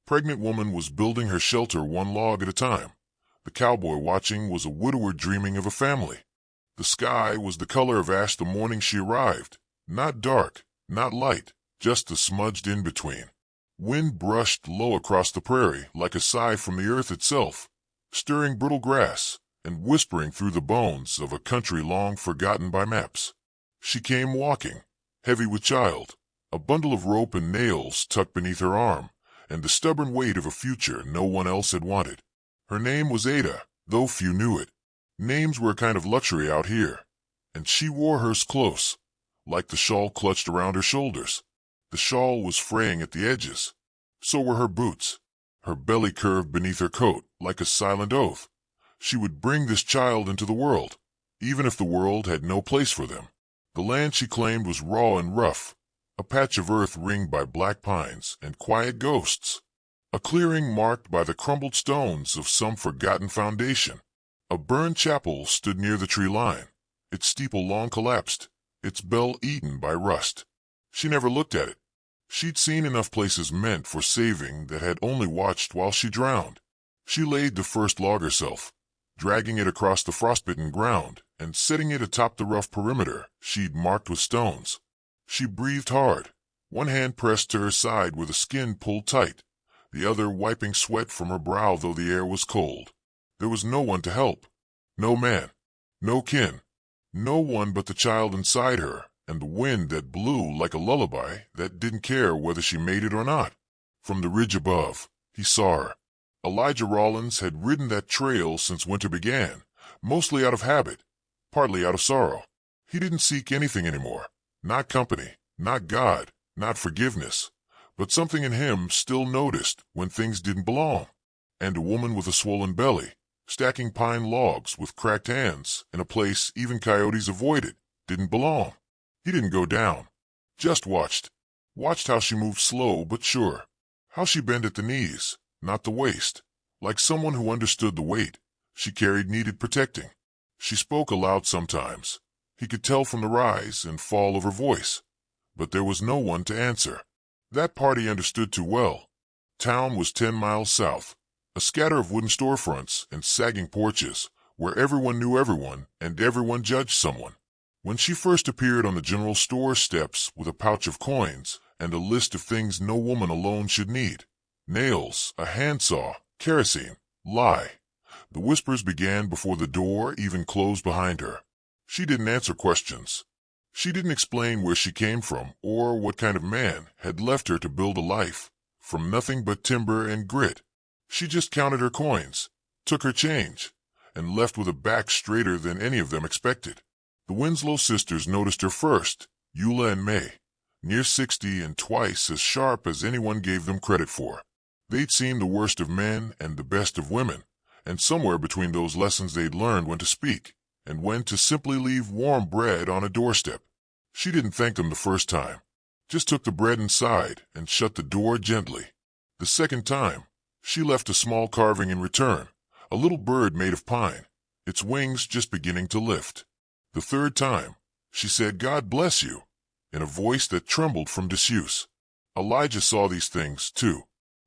Pregnant woman was building her shelter one log at a time. The cowboy watching was a widower dreaming of a family. The sky was the color of ash the morning she arrived. Not dark, not light, just the smudged in-between. Wind brushed low across the prairie like a sigh from the earth itself, stirring brittle grass and whispering through the bones of a country long forgotten by maps. She came walking, heavy with child, a bundle of rope and nails tucked beneath her arm, and the stubborn weight of a future no one else had wanted. Her name was Ada, though few knew it. Names were a kind of luxury out here, and she wore hers close, like the shawl clutched around her shoulders. The shawl was fraying at the edges. So were her boots. Her belly curved beneath her coat like a silent oath. She would bring this child into the world, even if the world had no place for them. The land she claimed was raw and rough, a patch of earth ringed by black pines and quiet ghosts, a clearing marked by the crumbled stones of some forgotten foundation. A burned chapel stood near the tree line, its steeple long collapsed, its bell eaten by rust. She never looked at it. She'd seen enough places meant for saving that had only watched while she drowned. She laid the first log herself, dragging it across the frostbitten ground and setting it atop the rough perimeter she'd marked with stones. She breathed hard, one hand pressed to her side where the skin pulled tight, the other wiping sweat from her brow though the air was cold. There was no one to help. No man, no kin, no one but the child inside her and the wind that blew like a lullaby that didn't care whether she made it or not. From the ridge above, he saw her. Elijah Rollins had ridden that trail since winter began, mostly out of habit, partly out of sorrow. He didn't seek anything anymore, not company, not God, not forgiveness, but something in him still noticed when things didn't belong. And a woman with a swollen belly, stacking pine logs with cracked hands in a place even coyotes avoided, didn't belong. He didn't go down, just watched how she moved slow but sure, how she bent at the knees, not the waist, like someone who understood the weight she carried needed protecting. She spoke aloud sometimes. He could tell from the rise and fall of her voice, but there was no one to answer. That part he understood too well. Town was 10 miles south, a scatter of wooden storefronts and sagging porches where everyone knew everyone and everyone judged someone. When she first appeared on the general store steps with a pouch of coins and a list of things no woman alone should need, nails, a handsaw, kerosene, lye, the whispers began before the door even closed behind her. She didn't answer questions. She didn't explain where she came from or what kind of man had left her to build a life from nothing but timber and grit. She just counted her coins, took her change, and left with a back straighter than any of them expected. The Winslow sisters noticed her first, Eula and May, near 60 and twice as sharp as anyone gave them credit for. They'd seen the worst of men and the best of women, and somewhere between those lessons they'd learned when to speak and when to simply leave warm bread on a doorstep. She didn't thank them the first time, just took the bread inside and shut the door gently. The second time, she left a small carving in return, a little bird made of pine, its wings just beginning to lift. The third time, she said, "God bless you," in a voice that trembled from disuse. Elijah saw these things, too,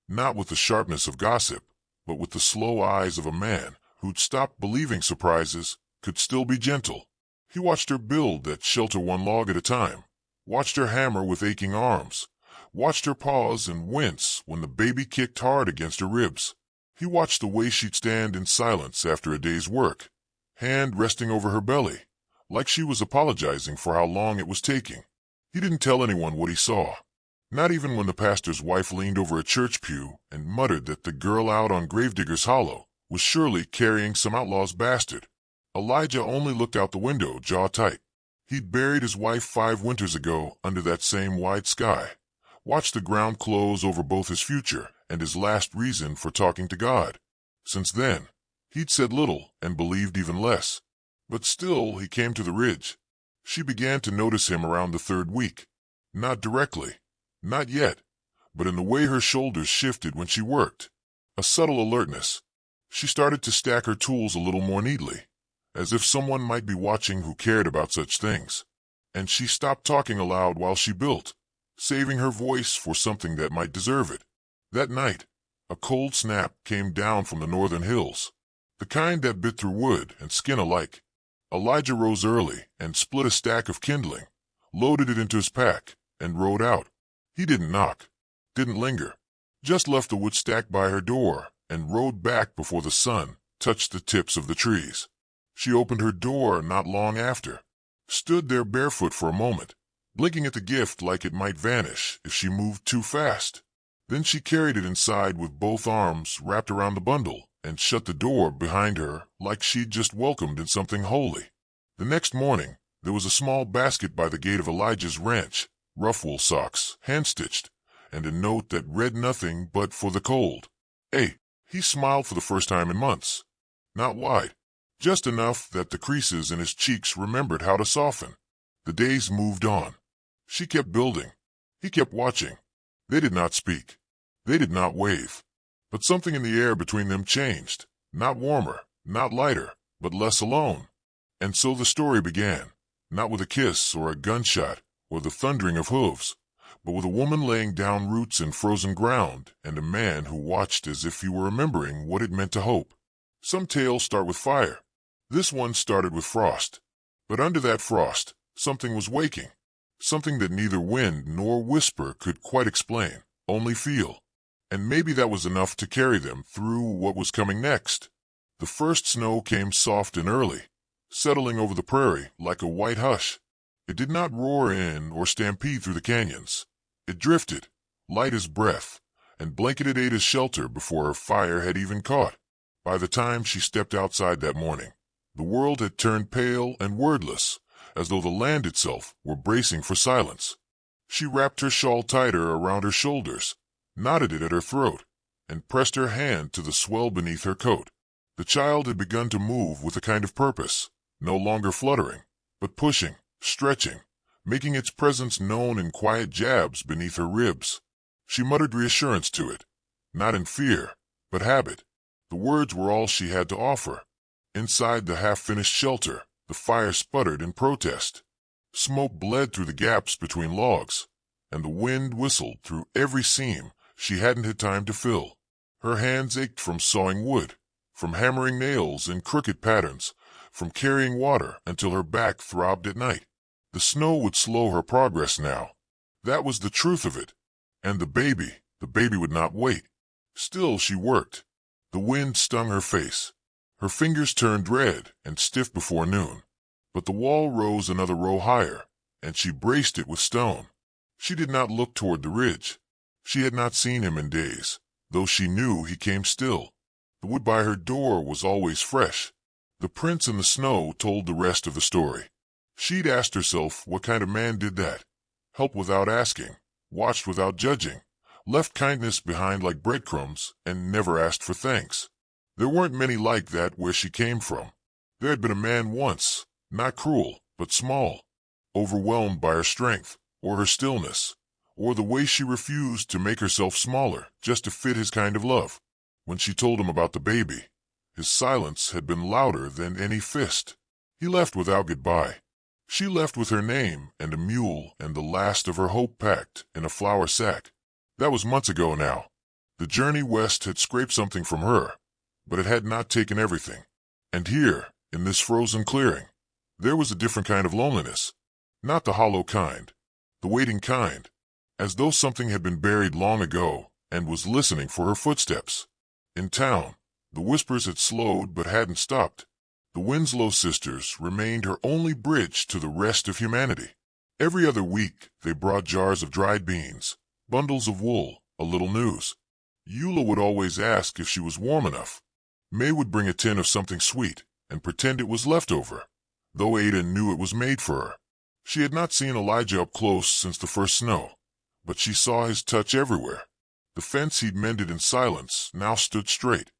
not with the sharpness of gossip, but with the slow eyes of a man who'd stopped believing surprises could still be gentle. He watched her build that shelter one log at a time, watched her hammer with aching arms, watched her pause and wince when the baby kicked hard against her ribs. He watched the way she'd stand in silence after a day's work, hand resting over her belly, like she was apologizing for how long it was taking. He didn't tell anyone what he saw, not even when the pastor's wife leaned over a church pew and muttered that the girl out on Gravedigger's Hollow was surely carrying some outlaw's bastard. Elijah only looked out the window, jaw tight. He'd buried his wife 5 winters ago under that same wide sky, watched the ground close over both his future and his last reason for talking to God. Since then, he'd said little and believed even less. But still, he came to the ridge. She began to notice him around the 3rd week. Not directly, not yet, but in the way her shoulders shifted when she worked. A subtle alertness. She started to stack her tools a little more neatly, as if someone might be watching who cared about such things. And she stopped talking aloud while she built, saving her voice for something that might deserve it. That night, A cold snap came down from the northern hills, the kind that bit through wood and skin alike. Elijah rose early and split a stack of kindling, loaded it into his pack, and rode out. He didn't knock, didn't linger, just left the wood stack by her door and rode back before the sun touched the tips of the trees. She opened her door not long after, stood there barefoot for a moment, blinking at the gift like it might vanish if she moved too fast. Then she carried it inside with both arms wrapped around the bundle and shut the door behind her like she'd just welcomed in something holy. The next morning, there was a small basket by the gate of Elijah's ranch, rough wool socks, hand-stitched, and a note that read nothing but for the cold. He smiled for the first time in months. Not wide, just enough that the creases in his cheeks remembered how to soften. The days moved on. She kept building. He kept watching. They did not speak. They did not wave. But something in the air between them changed. Not warmer, not lighter, but less alone. And so the story began, not with a kiss or a gunshot or the thundering of hooves, but with a woman laying down roots in frozen ground and a man who watched as if he were remembering what it meant to hope. Some tales start with fire. This one started with frost. But under that frost, something was waking. Something that neither wind nor whisper could quite explain, only feel. And maybe that was enough to carry them through what was coming next. The first snow came soft and early, settling over the prairie like a white hush. It did not roar in or stampede through the canyons. It drifted, light as breath, and blanketed Ada's shelter before her fire had even caught. By the time she stepped outside that morning, the world had turned pale and wordless, as though the land itself were bracing for silence. She wrapped her shawl tighter around her shoulders, knotted it at her throat, and pressed her hand to the swell beneath her coat. The child had begun to move with a kind of purpose, no longer fluttering, but pushing, stretching, making its presence known in quiet jabs beneath her ribs. She muttered reassurance to it, not in fear, but habit. The words were all she had to offer. Inside the half-finished shelter, the fire sputtered in protest. Smoke bled through the gaps between logs, and the wind whistled through every seam she hadn't had time to fill. Her hands ached from sawing wood, from hammering nails in crooked patterns, from carrying water until her back throbbed at night. The snow would slow her progress now. That was the truth of it. And the baby would not wait. Still she worked. The wind stung her face. Her fingers turned red and stiff before noon. But the wall rose another row higher, and she braced it with stone. She did not look toward the ridge. She had not seen him in days, though she knew he came still. The wood by her door was always fresh. The prints in the snow told the rest of the story. She'd asked herself what kind of man did that. Helped without asking, watched without judging, left kindness behind like breadcrumbs, and never asked for thanks. There weren't many like that where she came from. There had been a man once, not cruel, but small, overwhelmed by her strength, or her stillness, or the way she refused to make herself smaller just to fit his kind of love. When she told him about the baby, his silence had been louder than any fist. He left without goodbye. She left with her name and a mule and the last of her hope packed in a flour sack. That was months ago now. The journey west had scraped something from her, but it had not taken everything. And here, in this frozen clearing, there was a different kind of loneliness. Not the hollow kind, the waiting kind, as though something had been buried long ago and was listening for her footsteps. In town, the whispers had slowed but hadn't stopped. The Winslow sisters remained her only bridge to the rest of humanity. Every other week they brought jars of dried beans, bundles of wool, a little news. Eula would always ask if she was warm enough. May would bring a tin of something sweet and pretend it was leftover, though Ada knew it was made for her. She had not seen Elijah up close since the first snow, but she saw his touch everywhere. The fence he'd mended in silence now stood straight.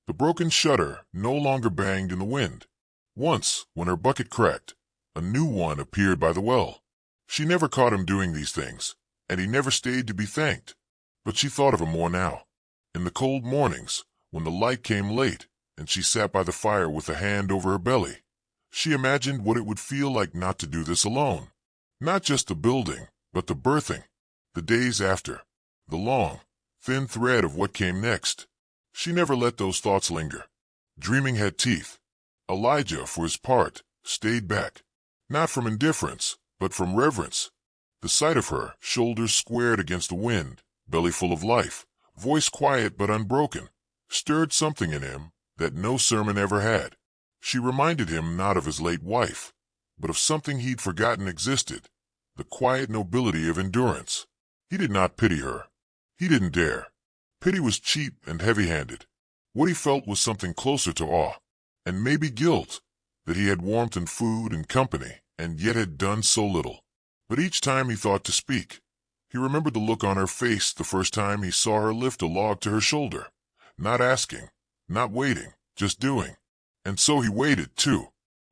The broken shutter no longer banged in the wind. Once, when her bucket cracked, a new one appeared by the well. She never caught him doing these things, and he never stayed to be thanked. But she thought of him more now. In the cold mornings, when the light came late, and she sat by the fire with a hand over her belly, she imagined what it would feel like not to do this alone. Not just the building, but the birthing, the days after, the long, thin thread of what came next. She never let those thoughts linger. Dreaming had teeth. Elijah, for his part, stayed back. Not from indifference, but from reverence. The sight of her, shoulders squared against the wind, belly full of life, voice quiet but unbroken, stirred something in him that no sermon ever had. She reminded him not of his late wife, but of something he'd forgotten existed, the quiet nobility of endurance. He did not pity her. He didn't dare. Pity was cheap and heavy-handed. What he felt was something closer to awe, and maybe guilt, that he had warmth and food and company, and yet had done so little. But each time he thought to speak, he remembered the look on her face the first time he saw her lift a log to her shoulder, not asking, not waiting, just doing. And so he waited, too.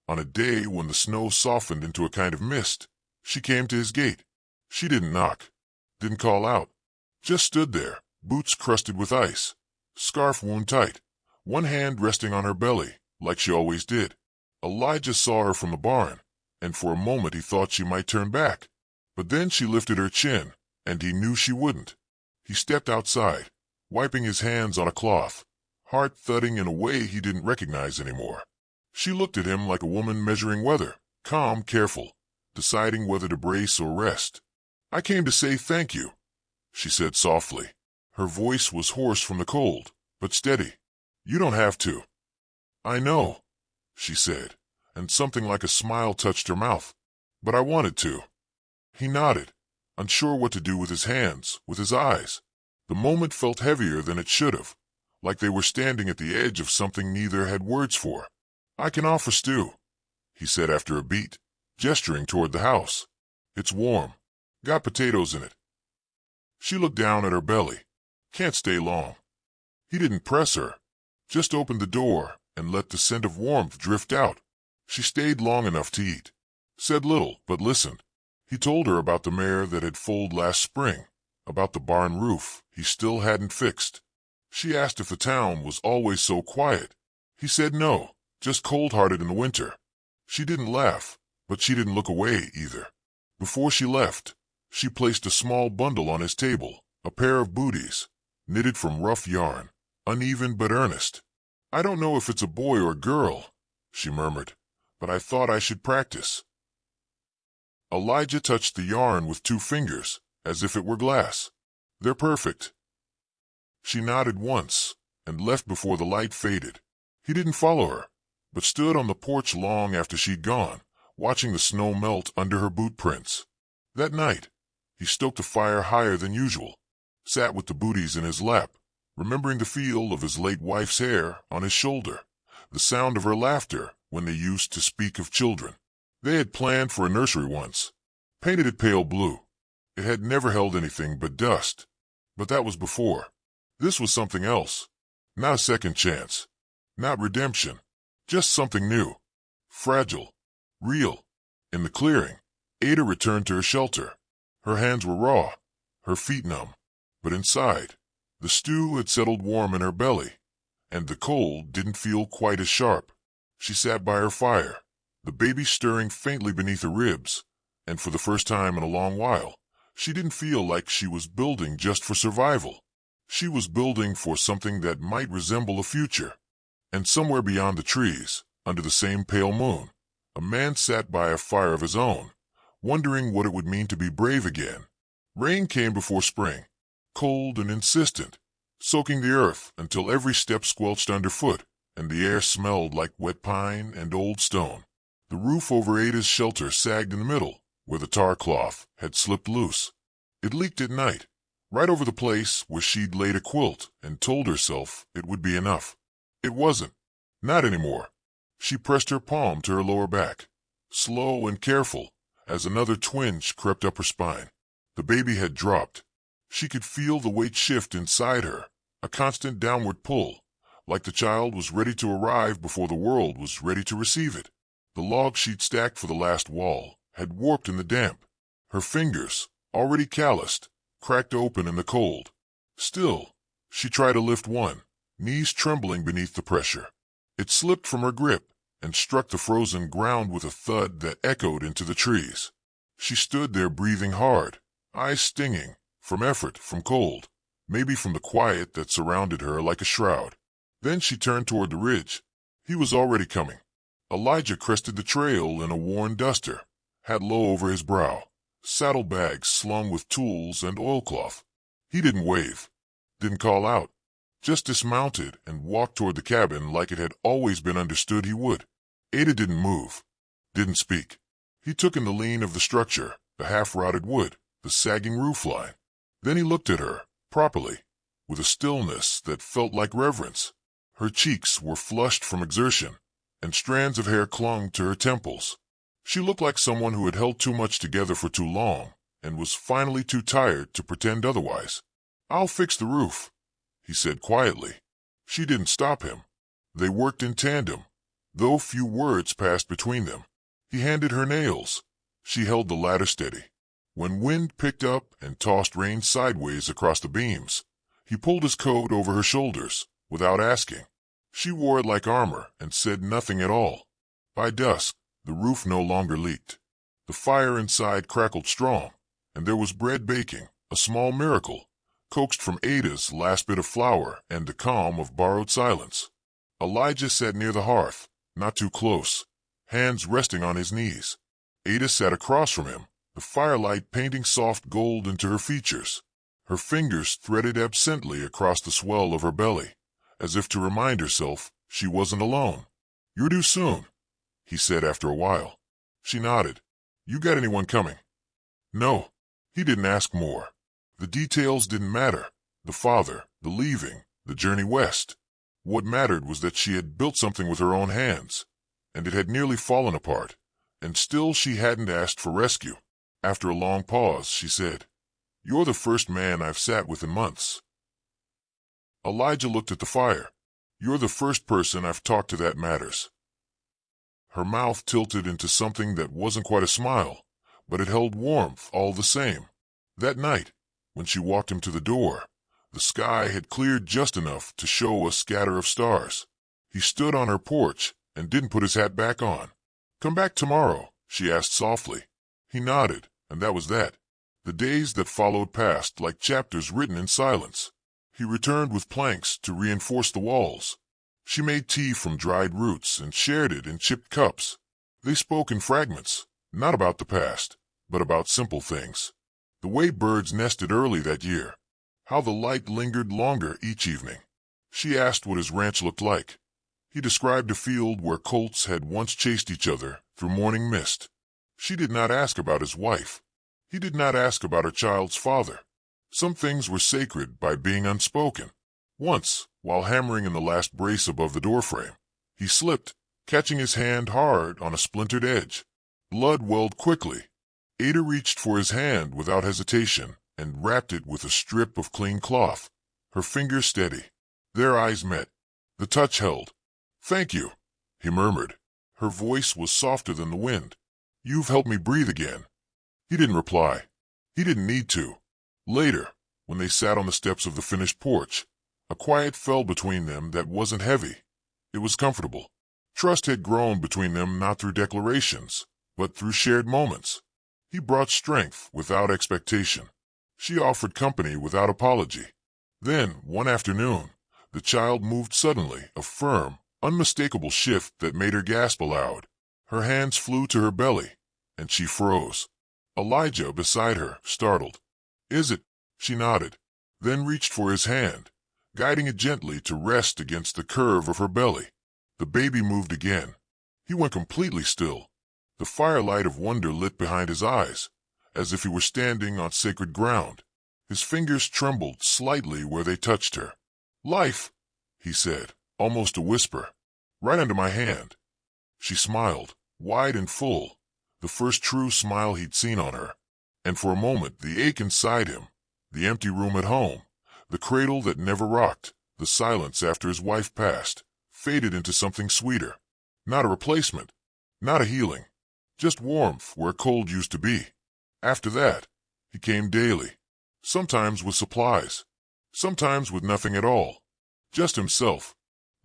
On a day when the snow softened into a kind of mist, she came to his gate. She didn't knock, didn't call out, just stood there, boots crusted with ice, scarf wound tight, one hand resting on her belly, like she always did. Elijah saw her from the barn, and for a moment he thought she might turn back. But then she lifted her chin, and he knew she wouldn't. He stepped outside, wiping his hands on a cloth, heart thudding in a way he didn't recognize anymore. She looked at him like a woman measuring weather, calm, careful, deciding whether to brace or rest. "I came to say thank you," she said softly. Her voice was hoarse from the cold, but steady. "You don't have to." "I know," she said, and something like a smile touched her mouth. "But I wanted to." He nodded, unsure what to do with his hands, with his eyes. The moment felt heavier than it should have, like they were standing at the edge of something neither had words for. "I can offer stew," he said after a beat, gesturing toward the house. "It's warm. Got potatoes in it." She looked down at her belly. "Can't stay long." He didn't press her, just opened the door and let the scent of warmth drift out. She stayed long enough to eat, said little, but listened. He told her about the mare that had foaled last spring, about the barn roof he still hadn't fixed. She asked if the town was always so quiet. He said no, just cold-hearted in the winter. She didn't laugh, but she didn't look away either. Before she left, she placed a small bundle on his table, a pair of booties, knitted from rough yarn, uneven but earnest. "I don't know if it's a boy or girl," she murmured, "but I thought I should practice." Elijah touched the yarn with 2 fingers, as if it were glass. "They're perfect." She nodded once, and left before the light faded. He didn't follow her, but stood on the porch long after she'd gone, watching the snow melt under her boot prints. That night, he stoked a fire higher than usual, sat with the booties in his lap, remembering the feel of his late wife's hair on his shoulder, the sound of her laughter when they used to speak of children. They had planned for a nursery once, painted it pale blue. It had never held anything but dust. But that was before. This was something else. Not a second chance. Not redemption. Just something new. Fragile. Real. In the clearing, Ada returned to her shelter. Her hands were raw, her feet numb. But inside, the stew had settled warm in her belly, and the cold didn't feel quite as sharp. She sat by her fire, the baby stirring faintly beneath her ribs, and for the first time in a long while, she didn't feel like she was building just for survival. She was building for something that might resemble a future. And somewhere beyond the trees, under the same pale moon, a man sat by a fire of his own, wondering what it would mean to be brave again. Rain came before spring, cold and insistent, soaking the earth until every step squelched underfoot, and the air smelled like wet pine and old stone. The roof over Ada's shelter sagged in the middle, where the tar cloth had slipped loose. It leaked at night, right over the place where she'd laid a quilt and told herself it would be enough. It wasn't. Not anymore. She pressed her palm to her lower back, slow and careful, as another twinge crept up her spine. The baby had dropped. She could feel the weight shift inside her, a constant downward pull, like the child was ready to arrive before the world was ready to receive it. The log she'd stacked for the last wall had warped in the damp. Her fingers, already calloused, cracked open in the cold. Still, she tried to lift one, knees trembling beneath the pressure. It slipped from her grip and struck the frozen ground with a thud that echoed into the trees. She stood there breathing hard, eyes stinging, from effort, from cold. maybe from the quiet that surrounded her like a shroud. Then she turned toward the ridge. He was already coming. Elijah crested the trail in a worn duster, hat low over his brow, saddlebags slung with tools and oilcloth. He didn't wave, didn't call out, just dismounted and walked toward the cabin like it had always been understood he would. Ada didn't move, didn't speak. He took in the lean of the structure, the half-rotted wood, the sagging roofline. Then he looked at her, properly, with a stillness that felt like reverence. Her cheeks were flushed from exertion, and strands of hair clung to her temples. She looked like someone who had held too much together for too long, and was finally too tired to pretend otherwise. "I'll fix the roof," he said quietly. She didn't stop him. They worked in tandem, though few words passed between them. He handed her nails. She held the ladder steady. When wind picked up and tossed rain sideways across the beams, he pulled his coat over her shoulders, without asking. She wore it like armor and said nothing at all. By dusk, the roof no longer leaked. The fire inside crackled strong, and there was bread baking, a small miracle, coaxed from Ada's last bit of flour and the calm of borrowed silence. Elijah sat near the hearth, not too close, hands resting on his knees. Ada sat across from him, the firelight painting soft gold into her features. Her fingers threaded absently across the swell of her belly, as if to remind herself she wasn't alone. "You're due soon," he said after a while. She nodded. "You got anyone coming?" "No." He didn't ask more. The details didn't matter. The father, the leaving, the journey west. What mattered was that she had built something with her own hands, and it had nearly fallen apart, and still she hadn't asked for rescue. After a long pause, she said, "You're the first man I've sat with in months." Elijah looked at the fire. "You're the first person I've talked to that matters." Her mouth tilted into something that wasn't quite a smile, but it held warmth all the same. That night, when she walked him to the door, the sky had cleared just enough to show a scatter of stars. He stood on her porch and didn't put his hat back on. "Come back tomorrow?" she asked softly. He nodded, and that was that. The days that followed passed like chapters written in silence. He returned with planks to reinforce the walls. She made tea from dried roots and shared it in chipped cups. They spoke in fragments, not about the past, but about simple things. The way birds nested early that year, how the light lingered longer each evening. She asked what his ranch looked like. He described a field where colts had once chased each other through morning mist. She did not ask about his wife. He did not ask about her child's father. Some things were sacred by being unspoken. Once, while hammering in the last brace above the doorframe, he slipped, catching his hand hard on a splintered edge. Blood welled quickly. Ada reached for his hand without hesitation and wrapped it with a strip of clean cloth, her fingers steady. Their eyes met. The touch held. "Thank you," he murmured. Her voice was softer than the wind. "You've helped me breathe again." He didn't reply. He didn't need to. Later, when they sat on the steps of the finished porch, a quiet fell between them that wasn't heavy. It was comfortable. Trust had grown between them not through declarations, but through shared moments. He brought strength without expectation. She offered company without apology. Then, one afternoon, the child moved suddenly, a firm, unmistakable shift that made her gasp aloud. Her hands flew to her belly, and she froze. Elijah beside her, startled. "Is it?" She nodded, then reached for his hand, guiding it gently to rest against the curve of her belly. The baby moved again. He went completely still. The firelight of wonder lit behind his eyes, as if he were standing on sacred ground. His fingers trembled slightly where they touched her. "Life," he said, almost a whisper, "right under my hand." She smiled, wide and full, the first true smile he'd seen on her. And for a moment the ache inside him, the empty room at home, the cradle that never rocked, the silence after his wife passed, faded into something sweeter. Not a replacement, not a healing, just warmth where cold used to be. After that, he came daily, sometimes with supplies, sometimes with nothing at all, just himself.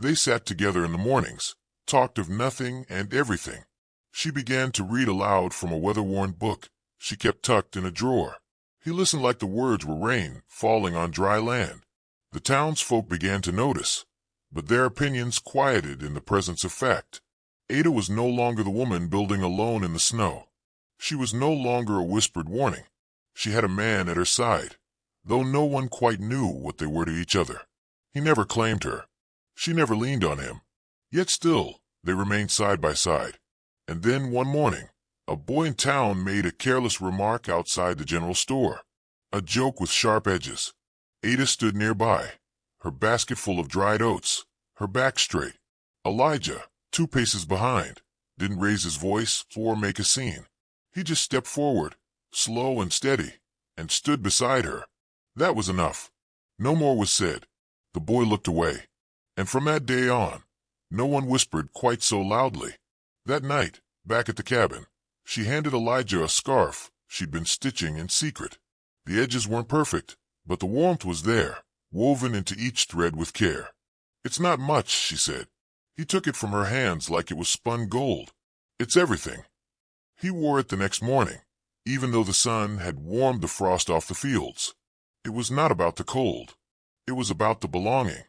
They sat together in the mornings, talked of nothing and everything. She began to read aloud from a weather-worn book she kept tucked in a drawer. He listened like the words were rain falling on dry land. The townsfolk began to notice, but their opinions quieted in the presence of fact. Ada was no longer the woman building alone in the snow. She was no longer a whispered warning. She had a man at her side, though no one quite knew what they were to each other. He never claimed her. She never leaned on him. Yet still, they remained side by side. And then one morning, a boy in town made a careless remark outside the general store. A joke with sharp edges. Ada stood nearby, her basket full of dried oats, her back straight. Elijah, 2 paces behind, didn't raise his voice or make a scene. He just stepped forward, slow and steady, and stood beside her. That was enough. No more was said. The boy looked away. And from that day on, no one whispered quite so loudly. That night, back at the cabin, she handed Elijah a scarf she'd been stitching in secret. The edges weren't perfect, but the warmth was there, woven into each thread with care. "It's not much," she said. He took it from her hands like it was spun gold. "It's everything." He wore it the next morning, even though the sun had warmed the frost off the fields. It was not about the cold. It was about the belonging.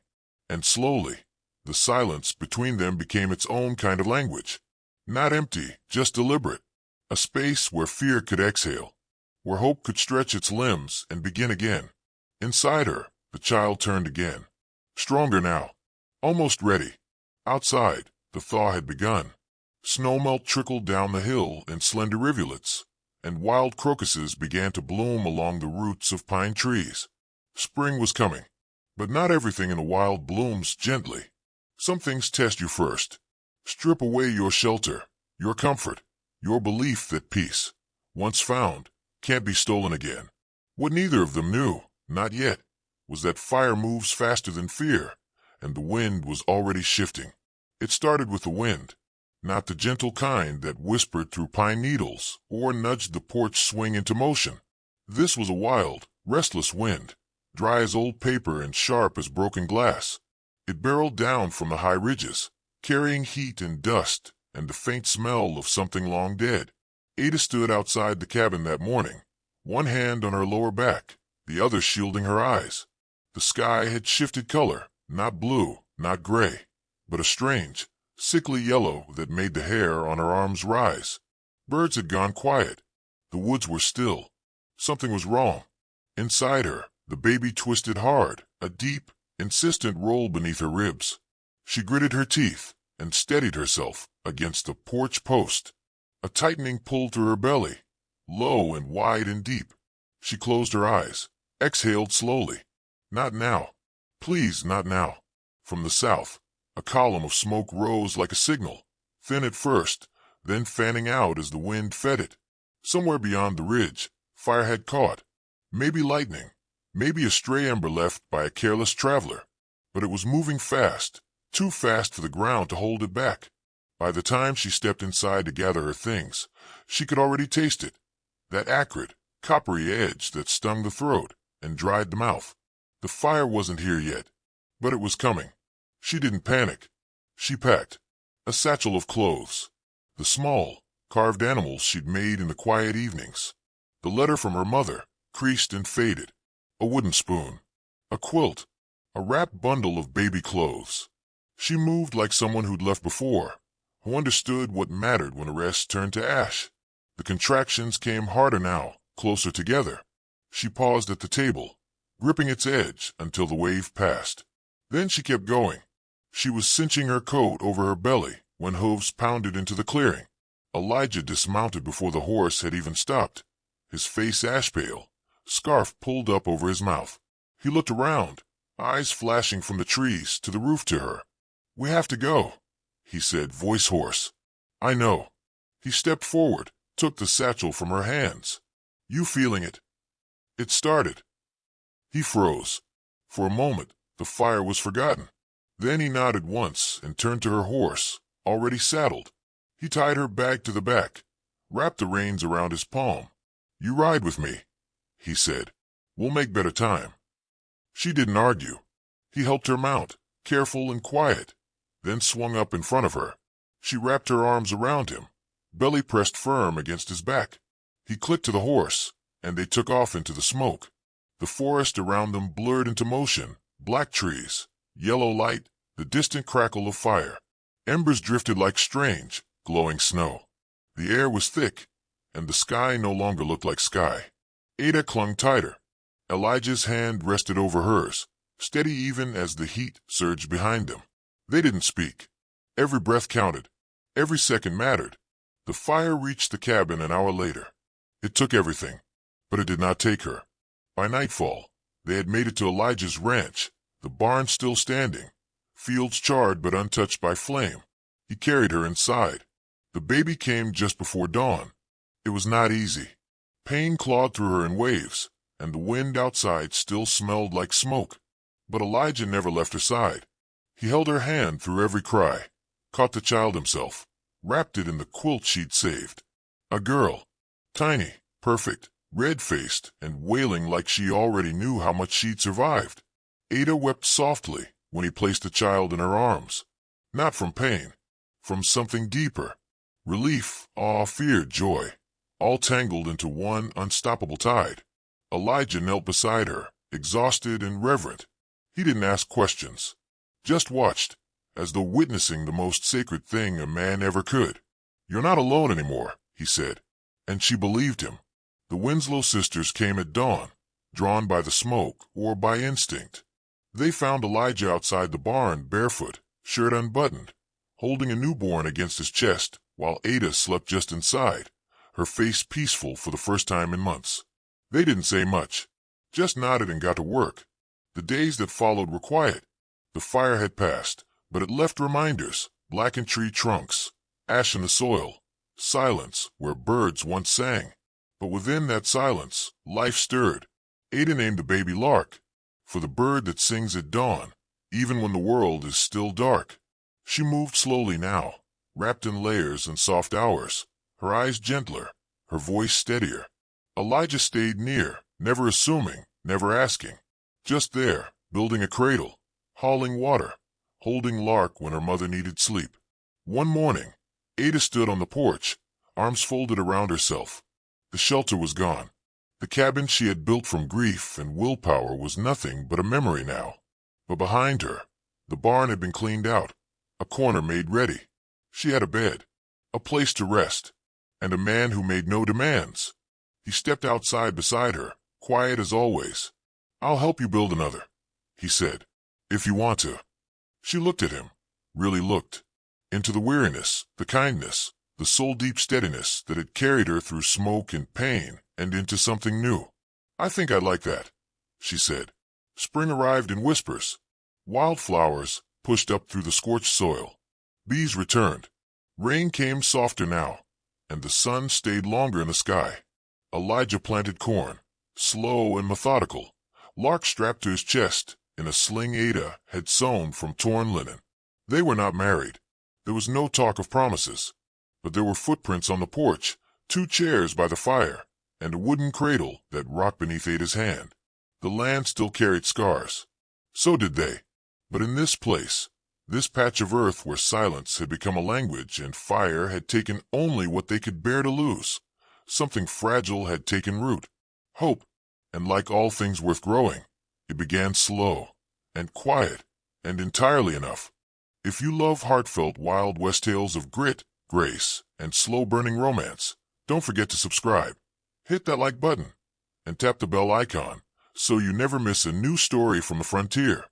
And slowly, the silence between them became its own kind of language. Not empty, just deliberate. A space where fear could exhale, where hope could stretch its limbs and begin again. Inside her, the child turned again. Stronger now. Almost ready. Outside, the thaw had begun. Snowmelt trickled down the hill in slender rivulets, and wild crocuses began to bloom along the roots of pine trees. Spring was coming, but not everything in the wild blooms gently. Some things test you first. Strip away your shelter, your comfort, your belief that peace, once found, can't be stolen again. What neither of them knew, not yet, was that fire moves faster than fear, and the wind was already shifting. It started with the wind, not the gentle kind that whispered through pine needles or nudged the porch swing into motion. This was a wild, restless wind, dry as old paper and sharp as broken glass. It barreled down from the high ridges, carrying heat and dust and the faint smell of something long dead. Ada stood outside the cabin that morning, one hand on her lower back, the other shielding her eyes. The sky had shifted color, not blue, not gray, but a strange, sickly yellow that made the hair on her arms rise. Birds had gone quiet. The woods were still. Something was wrong. Inside her, the baby twisted hard, a deep, insistent roll beneath her ribs. She gritted her teeth and steadied herself against the porch post. A tightening pulled through her belly, low and wide and deep. She closed her eyes, exhaled slowly. Not now. Please, not now. From the south, a column of smoke rose like a signal, thin at first, then fanning out as the wind fed it. Somewhere beyond the ridge, fire had caught. Maybe lightning, maybe a stray ember left by a careless traveler. But it was moving fast, too fast for the ground to hold it back. By the time she stepped inside to gather her things, she could already taste it, that acrid, coppery edge that stung the throat and dried the mouth. The fire wasn't here yet, but it was coming. She didn't panic. She packed a satchel of clothes, the small, carved animals she'd made in the quiet evenings, the letter from her mother, creased and faded, a wooden spoon, a quilt, a wrapped bundle of baby clothes. She moved like someone who'd left before, who understood what mattered when the rest turned to ash. The contractions came harder now, closer together. She paused at the table, gripping its edge until the wave passed. Then she kept going. She was cinching her coat over her belly when hooves pounded into the clearing. Elijah dismounted before the horse had even stopped, his face ash-pale, scarf pulled up over his mouth. He looked around, eyes flashing from the trees to the roof to her. "We have to go," he said, voice hoarse. "I know." He stepped forward, took the satchel from her hands. "You feeling it?" It started. He froze. For a moment, the fire was forgotten. Then he nodded once and turned to her horse, already saddled. He tied her bag to the back, wrapped the reins around his palm. "You ride with me," he said. "We'll make better time." She didn't argue. He helped her mount, careful and quiet, then swung up in front of her. She wrapped her arms around him, belly pressed firm against his back. He clicked to the horse, and they took off into the smoke. The forest around them blurred into motion, black trees, yellow light, the distant crackle of fire. Embers drifted like strange, glowing snow. The air was thick, and the sky no longer looked like sky. Ada clung tighter. Elijah's hand rested over hers, steady even as the heat surged behind them. They didn't speak. Every breath counted. Every second mattered. The fire reached the cabin an hour later. It took everything, but it did not take her. By nightfall, they had made it to Elijah's ranch, the barn still standing, fields charred but untouched by flame. He carried her inside. The baby came just before dawn. It was not easy. Pain clawed through her in waves, and the wind outside still smelled like smoke. But Elijah never left her side. He held her hand through every cry, caught the child himself, wrapped it in the quilt she'd saved. A girl, tiny, perfect, red-faced, and wailing like she already knew how much she'd survived. Ada wept softly when he placed the child in her arms. Not from pain, from something deeper. Relief, awe, fear, joy, all tangled into one unstoppable tide. Elijah knelt beside her, exhausted and reverent. He didn't ask questions, just watched, as though witnessing the most sacred thing a man ever could. "You're not alone anymore," he said, and she believed him. The Winslow sisters came at dawn, drawn by the smoke or by instinct. They found Elijah outside the barn, barefoot, shirt unbuttoned, holding a newborn against his chest, while Ada slept just inside, her face peaceful for the first time in months. They didn't say much, just nodded and got to work. The days that followed were quiet. The fire had passed, but it left reminders, blackened tree trunks, ash in the soil, silence where birds once sang. But within that silence, life stirred. Ada named the baby Lark, for the bird that sings at dawn, even when the world is still dark. She moved slowly now, wrapped in layers and soft hours, her eyes gentler, her voice steadier. Elijah stayed near, never assuming, never asking. Just there, building a cradle, hauling water, holding Lark when her mother needed sleep. One morning, Ada stood on the porch, arms folded around herself. The shelter was gone. The cabin she had built from grief and willpower was nothing but a memory now. But behind her, the barn had been cleaned out, a corner made ready. She had a bed, a place to rest, and a man who made no demands. He stepped outside beside her, quiet as always. "I'll help you build another," he said, "if you want to." She looked at him, really looked, into the weariness, the kindness, the soul-deep steadiness that had carried her through smoke and pain and into something new. "I think I'd like that," she said. Spring arrived in whispers. Wildflowers pushed up through the scorched soil. Bees returned. Rain came softer now, and the sun stayed longer in the sky. Elijah planted corn, slow and methodical, Lark strapped to his chest in a sling Ada had sewn from torn linen. They were not married. There was no talk of promises. But there were footprints on the porch, 2 chairs by the fire, and a wooden cradle that rocked beneath Ada's hand. The land still carried scars. So did they. But in this place, this patch of earth where silence had become a language and fire had taken only what they could bear to lose, something fragile had taken root. Hope. And like all things worth growing, it began slow and quiet and entirely enough. If you love heartfelt Wild West tales of grit, grace, and slow-burning romance, don't forget to subscribe. Hit that like button and tap the bell icon so you never miss a new story from the frontier.